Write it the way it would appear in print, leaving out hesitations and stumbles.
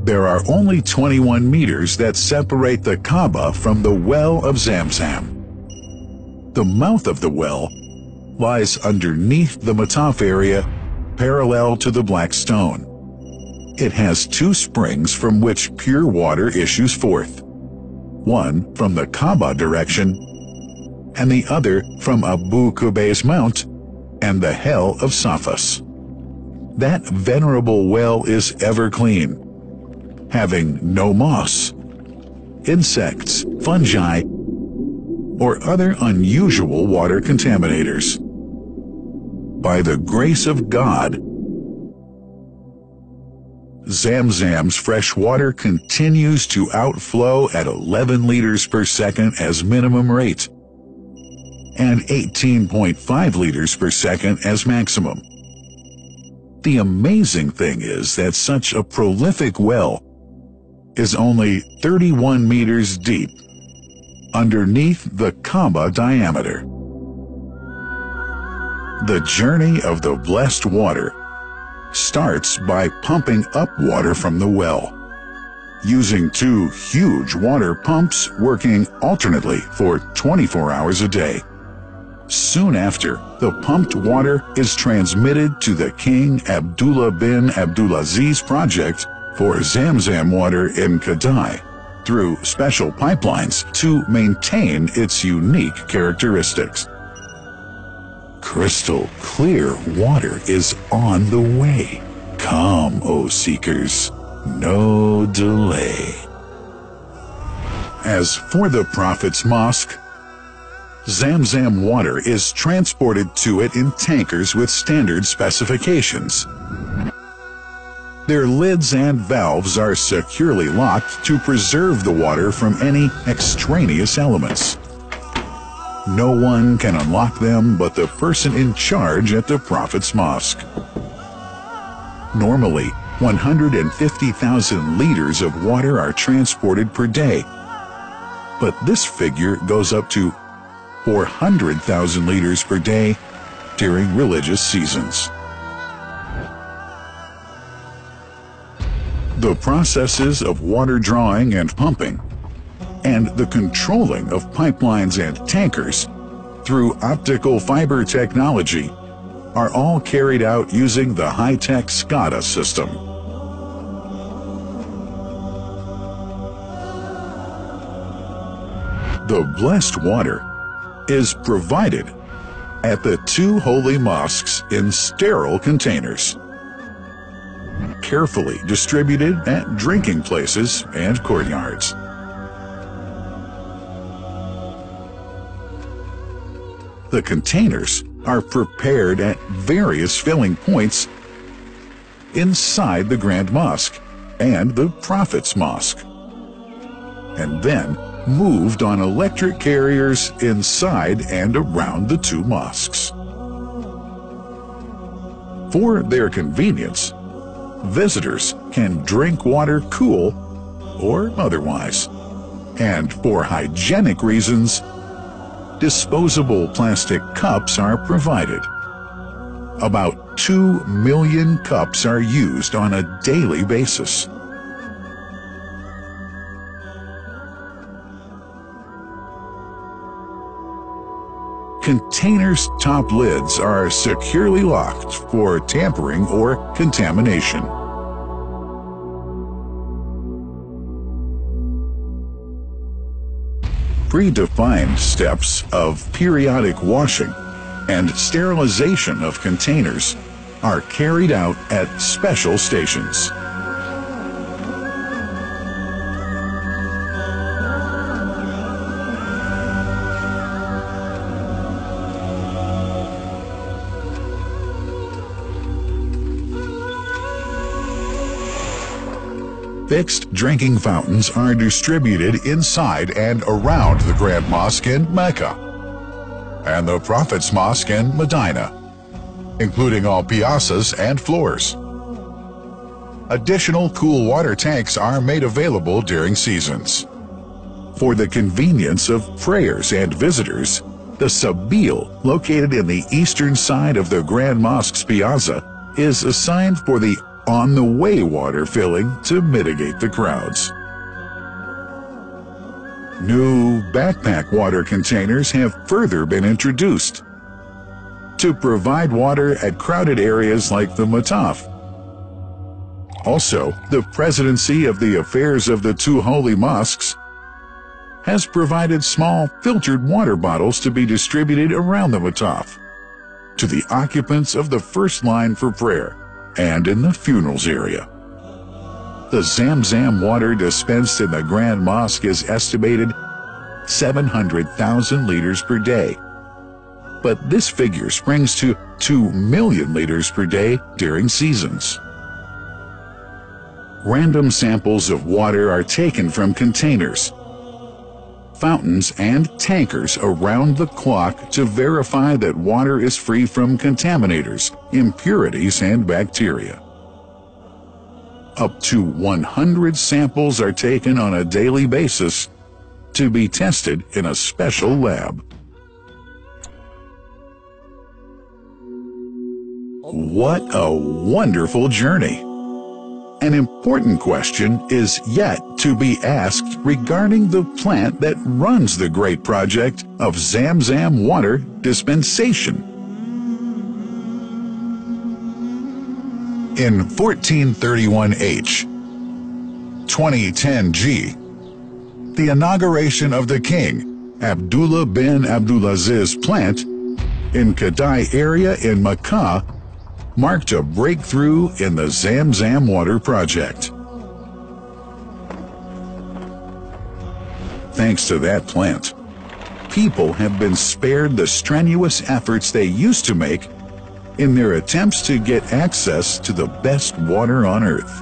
There are only 21 meters that separate the Kaaba from the well of Zamzam. The mouth of the well lies underneath the mataf area, parallel to the black stone. It has two springs from which pure water issues forth, one from the Kaaba direction and the other from Abu Qubay's mount and the hell of Safas. That venerable well is ever clean, having no moss, insects, fungi, or other unusual water contaminators. By the grace of God, Zamzam's fresh water continues to outflow at 11 liters per second as minimum rate and 18.5 liters per second as maximum. The amazing thing is that such a prolific well is only 31 meters deep underneath the Kaaba diameter. The journey of the blessed water starts by pumping up water from the well, using two huge water pumps working alternately for 24 hours a day. Soon after, the pumped water is transmitted to the King Abdullah bin Abdulaziz project for Zamzam water in Kadai through special pipelines to maintain its unique characteristics. Crystal clear water is on the way. Come, O seekers, no delay. As for the Prophet's Mosque, Zamzam water is transported to it in tankers with standard specifications. Their lids and valves are securely locked to preserve the water from any extraneous elements. No one can unlock them but the person in charge at the Prophet's Mosque. Normally, 150,000 liters of water are transported per day, but this figure goes up to 400,000 liters per day during religious seasons. The processes of water drawing and pumping, and the controlling of pipelines and tankers through optical fiber technology are all carried out using the high-tech SCADA system. The blessed water is provided at the two holy mosques in sterile containers, carefully distributed at drinking places and courtyards. The containers are prepared at various filling points inside the Grand Mosque and the Prophet's Mosque, and then moved on electric carriers inside and around the two mosques. For their convenience, visitors can drink water cool or otherwise, and for hygienic reasons, disposable plastic cups are provided. About 2 million cups are used on a daily basis. Containers' top lids are securely locked for tampering or contamination. Predefined steps of periodic washing and sterilization of containers are carried out at special stations. Fixed drinking fountains are distributed inside and around the Grand Mosque in Mecca and the Prophet's Mosque in Medina, including all piazzas and floors. Additional cool water tanks are made available during seasons. For the convenience of prayers and visitors, the Sabil, located in the eastern side of the Grand Mosque's piazza, is assigned for the on-the-way water filling to mitigate the crowds. New backpack water containers have further been introduced to provide water at crowded areas like the Mataf. Also, the Presidency of the Affairs of the Two Holy Mosques has provided small filtered water bottles to be distributed around the Mataf to the occupants of the first line for prayer and in the funerals area. The Zamzam water dispensed in the Grand Mosque is estimated 700,000 liters per day, but this figure springs to 2 million liters per day during seasons. Random samples of water are taken from containers, fountains, and tankers around the clock to verify that water is free from contaminators, impurities, and bacteria. Up to 100 samples are taken on a daily basis to be tested in a special lab. What a wonderful journey! An important question is yet to be asked regarding the plant that runs the great project of Zamzam water dispensation. In 1431H, 2010G, the inauguration of the King Abdullah bin Abdulaziz plant in Kadai area in Makkah marked a breakthrough in the Zamzam water project. Thanks to that plant, people have been spared the strenuous efforts they used to make in their attempts to get access to the best water on earth.